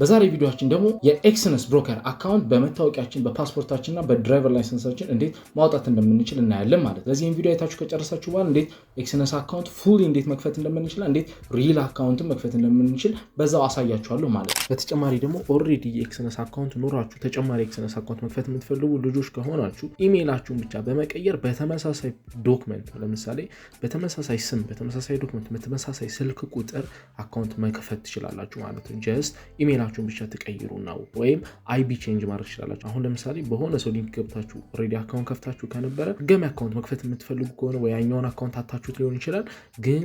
በዛሬ ቪዲዮአችን ደግሞ የኤክስነስ ብሮከር አካውንት በመታወቂያችን በፓስፖርታችንና በድራይቨር ላይሰንሳችን እንዴት ማውጣት እንደምንችል እናያለን ማለት። ለዚህም ቪዲዮ አይታችሁ ከጨረሳችሁ በኋላ እንዴት ኤክስነስ አካውንት ፉሊ እንዴት መክፈት እንደምንችል እንዴት ሪል አካውንትን መክፈት እንደምንችል በዛው አሳያችኋለሁ ማለት። በተጨማሪ ደግሞ ኦልሬዲ የኤክስነስ አካውንት ኖራችሁ ተጨማሪ ኤክስነስ አካውንት መክፈት የምትፈልጉ ልጆች ከሆናችሁ ኢሜይላችሁን ብቻ በመቀየር በተመሳሳይ ዶክመንት ለምሳሌ በተመሳሳይ ስም በተመሳሳይ ዶክመንት በተመሳሳይ ስልክ ቁጥር አካውንት መክፈት ትችላላችሁ ማለት ነው። ጀስት ኢሜይላችሁን ብቻ ተቀይሩ ነው ወይም አይቢ ቼንጅ ማድረግ ትችላላችሁ። አሁን ለምሳሌ በሆነ ሰው ሊንክ ገብታችሁ ኦልሬዲ አካውንት ከፍታችሁ ከነበረ ገሚ አካውንት መክፈት የምትፈልጉ ከሆነ ወይ ያኛውን አካውንት አታችሁት ሊሆን ይችላል። ግን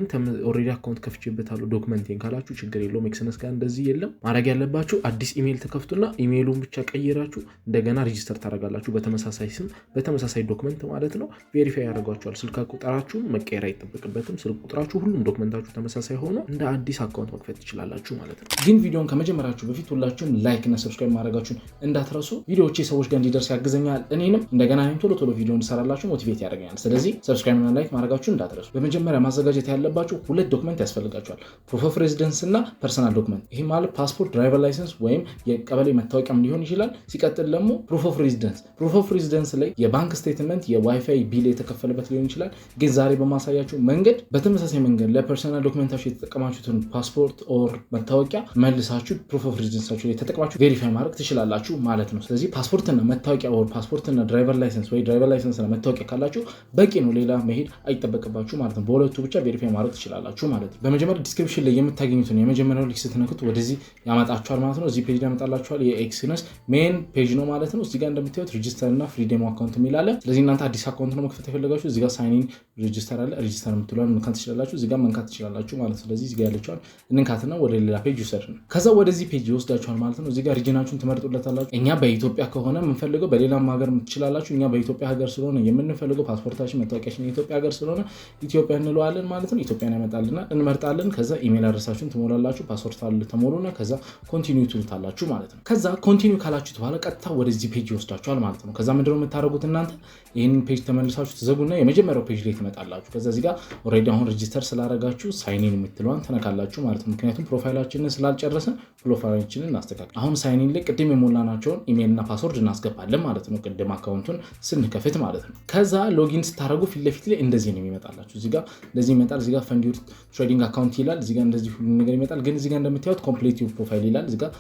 ኦልሬዲ አካውንት ከፍቼበታለሁ ዶክመንቴን ካላችሁ ችግር የለውም። ኤክስነስ ጋር እንደዚህ የለም። ማድረግ ያለባችሁ አዲስ ኢሜይል ተከፍቱና ኢሜይሉን ብቻ ቀይራችሁ እንደገና ሬጂስተር ታደርጋላችሁ በተመሳሳይ ስም በተመሳሳይ ዶክመንት ማለት ነው። ቬሪፋይ ያደርጓችኋል። ስልክ ቁጥራችሁ መቀየር አይጠበቅበትም። ስልክ ቁጥራችሁ ሁሉም ዶክመንታችሁ ተመሳሳይ ሆኖ እንደ አዲስ አካውንት መክፈት ትችላላችሁ ማለት ነው። ግን ቪዲዮን ከመጀመራችሁ በፊት ሁላችሁም ላይክ እና ሰብስክራይብ ማድረጋችሁን እንዳትረሱ። ቪዲዮዎቼ ሰዎች ጋር እንዲደርስ ያግዘኛል፣ እኔንም እንደገና ቶሎ ቪዲዮ እንድሰራላችሁ ሞቲቬት ያደርገኛል። ስለዚህ ሰብስክራይብ እና ላይክ ማድረጋችሁን እንዳትረሱ። በመጀመሪያ ማዘጋጀት ያለባችሁ ሁለት ዶክመንት ያስፈልጋችኋል። ፕሩፍ ኦፍ ሬዚደንስ እና ፐርሰናል ዶክመንት። ይሄ ማለት ፓስፖርት፣ ድራይቨር ላይሰንስ ወይም የቀበሌ መታወቂያም ሊሆን ይችላል። ሲቀጥል ደግሞ ፕሩፍ ኦፍ ሬዚደንስ። ፕሩፍ ኦፍ ሬዚደንስ ላይ የባንክ ስቴትመንት፣ የዋይፋይ ቢል የተከፈለበት ሊሆን ይችላል። ግን ዛሬ በማሳያችሁ መንገድ በተመሳሳይ መንገድ ለፐርሰናል ዶክመንታችሁ የተጠቀማችሁትን ፓስፖርት ኦር መታወቂያ መልሳችሁ ፕሩፍ ኦፍ ሬዚደንሳችሁ ላይ ተጠቅማችሁ ቬሪፋይ ማድረግ ትችላላችሁ ማለት ነው። ስለዚህ ፓስፖርትና መታወቂያ ኦር ፓስፖርትና ድራይቨር ላይሰንስ ወይ ድራይቨር ላይሰንስና መታወቂያ ካላችሁ በቂ ነው። ሌላ መሄድ አይጠበቅባችሁ ማለት ነው። በሁለቱ ብቻ ቬሪፋይ ማድረግ ትችላላችሁ ማለት ነው። በመጀመሪያ ዲስክሪፕሽን ላይ የምታገኙትን የመጀመሪያው ሊንክ ስትነኩት ወደዚህ ያመጣችኋል ማለት ነው። እዚህ ፔጅ ያመጣላችኋል። የኤክስነስ ሜን ፔጅ ነው ማለት ነው። እዚህ ጋር እንደምታዩት ሬጂስተር እና ፍሪ ዴሞ አካውንት የሚል አለ። ስለዚህ እናንተ አዲስ አካውንት ነው መክፈት የፈለጋችሁ እዚህ ጋር ሳይን ኢን ሬጂስተር አለ። ሬጂስተር የምትለውን መንካት ትችላላችሁ። እዚህ ጋር መንካት ትችላላችሁ ማለት ነው። ስለዚህ እዚህ ጋር ያለችዋን እንንካትና ወደ ሌላ ፔጅ ይወስደናል። ከዛ ወደዚህ ፔጅ ይወስዳችኋል ማለት ነው። እዚህ ጋር ሪጅናችሁን ትመርጡለታላችሁ። እኛ በኢትዮጵያ ከሆነ የምንፈልገው በሌላም ሀገር ትችላላችሁ። እኛ በኢትዮጵያ ሀገር ስለሆነ የምንፈልገው ፓስፖርታችን መታወቂያችን የኢትዮጵያ ሀገር ስለሆነ ኢትዮጵያ እንለዋለን ማለት ነው። ኢትዮጵያን ያመጣልና እንመርጣለን። ከዛ ኢሜል አድረሳችሁን ትሞላላችሁ። ፓስፖርት አለ ተሞሉና ከዛ ኮንቲኒው ትሉታላችሁ ማለት ነው። ከዛ ኮንቲኒው ካላችሁት በኋላ ቀጥታ ወደዚህ ፔጅ ይወስዳችኋል ማለት ነው። ከዛ ምንድነው የምታደርጉት እናንተ ይህንን ፔጅ ተመልሳችሁ ትዘጉና የመጀመሪያው ፔጅ ላይ ትመጣላችሁ። ከዛ እዚህ ጋር ኦልሬዲ አሁን ሬጂስተር ስላደረጋችሁ ሳይን ኢን የምትለዋን ተነካላችሁ ማለት ነው። ምክንያቱም ፕሮፋይላችንን ስላልጨረስን ፕሮፋይላችንን እናስተካክል። አሁን ሳይን ኢን ላይ ቅድም የሞላናቸውን ኢሜል እና ፓስወርድ እናስገባለን ማለት ነው። ቅድም አካውንቱን ስንከፍት ማለት ነው። ከዛ ሎጊን ስታደርጉ ፊት ለፊት ላይ እንደዚህ ነው የሚመጣላችሁ። እዚህ ጋር እንደዚህ ይመጣል። እዚህ ጋር ፈንድ ዩር ትሬዲንግ አካውንት ይላል። እዚህ ጋር እንደዚህ ሁሉ ነገር ይመጣል። ግን እዚህ ጋር እንደምታዩት ኮምፕሊት ዩር ፕሮፋይል ይላል። እዚህ ጋር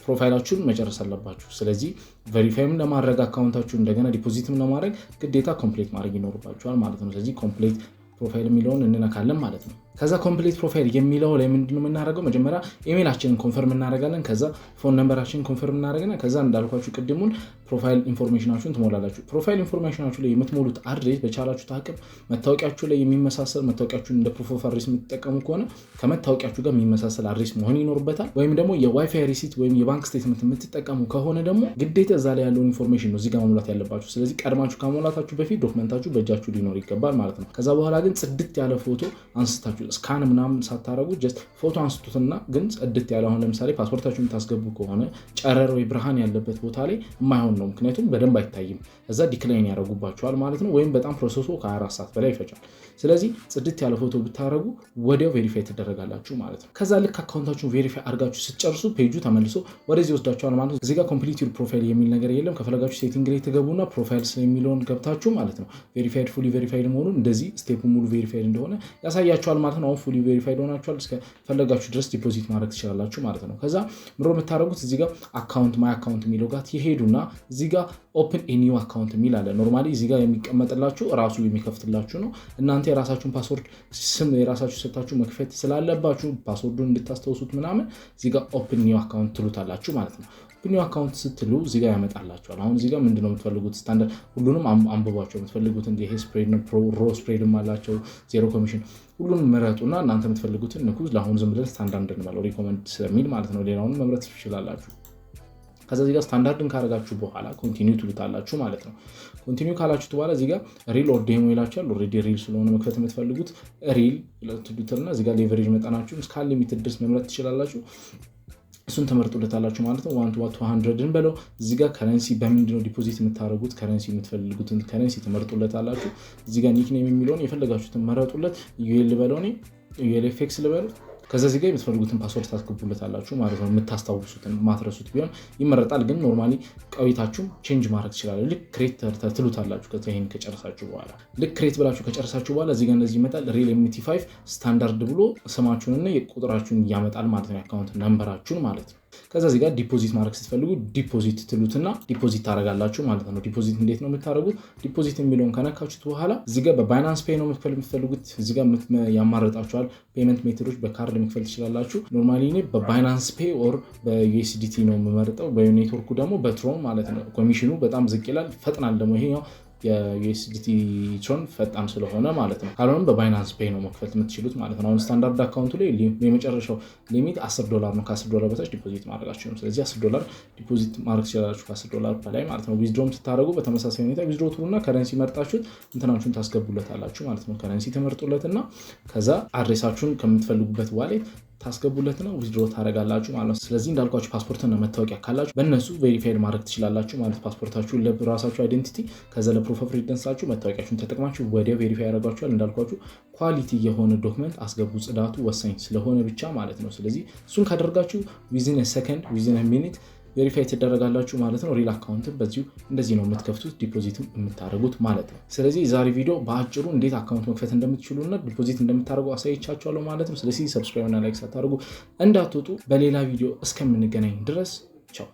ፕሮፋይላችሁን መጨረስ አለባችሁ። ስለዚህ ቬሪፋይም ለማድረግ አካውንታችሁን እንደገና ዲፖዚትም ለማድረግ ግዴታ ኮምፕሊት ማድረግ ይኖርባችኋል ማለት ነው። ስለዚህ ኮምፕሊት ፕሮፋይል የሚለውን እንነካለን ማለት ነው። ከዛ ኮምፕሊት ፕሮፋይል የሚለው ላይ ምንድነው የምናደርገው? መጀመሪያ ኢሜይላችንን ኮንፈርም እናደርጋለን። ከዛ ፎን ነምበራችንን ኮንፈርም እናደርጋለን። ከዛ እንዳልኳችሁ ቅድሙን ፕሮፋይል ኢንፎርሜሽናችሁን ትሞላላችሁ። ፕሮፋይል ኢንፎርሜሽናችሁ ላይ የምትሞሉት አድሬስ በቻላችሁ ታቅም መታወቂያችሁ ላይ የሚመሳሰል መታወቂያችሁን እንደ ፕሩፍ ኦፍ አድሬስ የምትጠቀሙ ከሆነ ከመታወቂያችሁ ጋር የሚመሳሰል አድሬስ መሆን ይኖርበታል። ወይም ደግሞ የዋይፋይ ሪሲት ወይም የባንክ ስቴትመንት የምትጠቀሙ ከሆነ ደግሞ ግዴታ እዛ ላይ ያለውን ኢንፎርሜሽን ነው እዚህ ጋር መሙላት ያለባችሁ። ስለዚህ ቀድማችሁ ከሞላታችሁ በፊት ዶክመንታችሁ በእጃችሁ ሊኖር ይገባል ማለት ነው። ከዛ በኋላ ግን ጽድት ያለ ፎቶ አንስታችሁ ስካን ምናምን ሳታረጉ ጀስት ፎቶ አንስቱትና ግን ጽድት ያለ አሁን ለምሳሌ ፓስፖርታችሁን ታስገቡ ከሆነ ጨረር ወይ ብርሃን ያለበት ቦታ ላይ የማይሆን ነው። ምክንያቱም በደንብ አይታይም። እዛ ዲክላይን ያደርጉባችኋል ማለት ነው። ወይም በጣም ፕሮሰሱ ከ24 ሰዓት በላይ ይፈጃል። ስለዚህ ጽድት ያለ ፎቶ ብታረጉ ወዲያው ቬሪፋይ ትደረጋላችሁ ማለት ነው። ከዛ ልክ አካውንታችሁን ቬሪፋይ አድርጋችሁ ስትጨርሱ ፔጁ ተመልሶ ወደዚህ ወስዳችኋል ማለት ነው። እዚህ ጋር ኮምፕሊት ዩር ፕሮፋይል የሚል ነገር የለም። ከፈለጋችሁ ሴቲንግ ላይ ትገቡና ፕሮፋይልስ የሚለውን ገብታችሁ ማለት ነው ቬሪፋይድ ፉሊ ቬሪፋይድ መሆኑን እንደዚህ ስቴፕ ሙሉ ቬሪፋይድ እንደሆነ ያሳያችኋል ማለት ነው። አሁን ፉሊ ቬሪፋይድ ሆናችኋል። እስከፈለጋችሁ ድረስ ዲፖዚት ማድረግ ትችላላችሁ ማለት ነው። ከዛ ምሮ የምታደርጉት እዚህ ጋር አካውንት ማይ አካውንት የሚለው ጋር ይሄዱና እዚህ ጋር ኦፕን ኤ ኒው አካውንት የሚል አለ። ኖርማሊ እዚህ ጋር የሚቀመጥላችሁ ራሱ የሚከፍትላችሁ ነው። እናንተ የራሳችሁን ፓስወርድ ስም የራሳችሁ ሰጣችሁ መክፈት ስላለባችሁ ፓስወርዱን እንድታስተውሱት ምናምን እዚህ ጋር ኦፕን ኒው አካውንት ትሉታላችሁ ማለት ነው። ኒው አካውንት ስትሉ እዚህ ጋር ያመጣላችኋል። አሁን እዚህ ጋር ምንድነው የምትፈልጉት? ስታንዳርድ ሁሉንም አንብቧቸው። የምትፈልጉትን ይሄ ስፕሬድ ነው፣ ሮ ስፕሬድም አላቸው፣ ዜሮ ኮሚሽን ሁሉንም ምረጡና እናንተ የምትፈልጉትን ንኩ። ለአሁን ዝም ብለን ስታንዳርድ እንበለው ሪኮመንድ ስለሚል ማለት ነው። ሌላውን መምረጥ ትችላላችሁ። ከዛ እዚህ ጋር ስታንዳርድን ካረጋችሁ በኋላ ኮንቲኒው ትሉታላችሁ ማለት ነው። ኮንቲኒው ካላችሁት በኋላ እዚህ ጋር ሪል ኦር ዴሞ ይላችኋል። ኦልሬዲ ሪል ስለሆነ መክፈት የምትፈልጉት ሪል ትሉትና እዚህ ጋር ሌቨሬጅ መጠናችሁን እስከ ሊሚትድ ድረስ መምረጥ ትችላላችሁ። እሱን ተመርጡለታላችሁ ማለት ነው። 1 በለው። እዚህ ጋር ከረንሲ በምንድነው ዲፖዚት የምታደርጉት ከረንሲ የምትፈልጉትን ከረንሲ ተመርጡለታላችሁ። እዚህ ጋር ኒክኔም የሚለውን የፈለጋችሁትን መረጡለት። ዩኤል በለው፣ ዩኤልኤፍኤክስ ልበሉት። ከዛ እዚህ ጋር የምትፈልጉትን ፓስወርድ ታስገቡለታላችሁ ማለት ነው። የምታስታውሱትን ማትረሱት ቢሆን ይመረጣል። ግን ኖርማሊ ቆይታችሁ ቼንጅ ማድረግ ትችላላችሁ። ልክ ክሬት ትሉታላችሁ። ከዛ ይሄን ከጨረሳችሁ በኋላ ልክ ክሬት ብላችሁ ከጨረሳችሁ በኋላ እዚህ ጋር እንደዚህ ይመጣል። ሪል MT5 ስታንዳርድ ብሎ ስማችሁንና የቁጥራችሁን ያመጣል ማለት ነው። የአካውንት ነምበራችሁን ማለት ነው። ከዛ እዚህ ጋር ዲፖዚት ማድረግ ስትፈልጉ ዲፖዚት ትሉትና ዲፖዚት ታደርጋላችሁ ማለት ነው። ዲፖዚት እንዴት ነው የምታደርጉት? ዲፖዚት የሚለውን ከነካችሁት በኋላ እዚህ ጋር በባይናንስ ፔይ ነው መክፈል የምትፈልጉት። እዚህ ጋር ያማረጣችኋል። ፔመንት ሜቶዶች በካርድ መክፈል ትችላላችሁ። ኖርማሊ እኔ በባይናንስ ፔይ ኦር በዩኤስዲቲ ነው የምመርጠው። በኔትወርኩ ደግሞ በትሮን ማለት ነው። ኮሚሽኑ በጣም ዝቅ ይላል፣ ፈጥናል ደግሞ ይሄኛው የዩኤስዲቲ ትሮን ፈጣን ስለሆነ ማለት ነው። ካልሆነም በባይናንስ ፔይ ነው መክፈል የምትችሉት ማለት ነው። አሁን ስታንዳርድ አካውንቱ ላይ የመጨረሻው ሊሚት $10 ነው። ከ$10 በታች ዲፖዚት ማድረጋችሁ ነው። ስለዚህ $10 ዲፖዚት ማድረግ ትችላላችሁ ከ$10 በላይ ማለት ነው። ዊዝድሮም ስታደርጉ በተመሳሳይ ሁኔታ ዊዝድሮ ትሉና ከረንሲ መርጣችሁት እንትናችሁን ታስገቡለታላችሁ ማለት ነው። ከረንሲ ተመርጡለትና ከዛ አድሬሳችሁን ከምትፈልጉበት ዋሌት ታስገቡለትና ዊዝድሮ ታደርጋላችሁ ማለት ነው። ስለዚህ እንዳልኳችሁ ፓስፖርትና መታወቂያ ካላችሁ በእነሱ ቬሪፋይድ ማድረግ ትችላላችሁ ማለት ፓስፖርታችሁን ለራሳችሁ አይደንቲቲ ከዛ ለፕሩፍ ኦፍ ሬዚደንሳችሁ መታወቂያችሁን ተጠቅማችሁ ወዲያው ቬሪፋይ ያደርጓችኋል። እንዳልኳችሁ ኳሊቲ የሆነ ዶክመንት አስገቡ። ጽዳቱ ወሳኝ ስለሆነ ብቻ ማለት ነው። ስለዚህ እሱን ካደርጋችሁ ዊዝን ሰከንድ ዊዝን ሚኒት ቬሪፋይ ትደረጋላችሁ ማለት ነው። ሪል አካውንትን በዚሁ እንደዚህ ነው የምትከፍቱት ዲፖዚትም የምታደርጉት ማለት ነው። ስለዚህ የዛሬ ቪዲዮ በአጭሩ እንዴት አካውንት መክፈት እንደምትችሉና ዲፖዚት እንደምታደርጉ አሳይቻችኋለሁ ማለት ነው። ስለዚህ ሰብስክራይብ እና ላይክ ሳታደርጉ እንዳትወጡ። በሌላ ቪዲዮ እስከምንገናኝ ድረስ ቻው።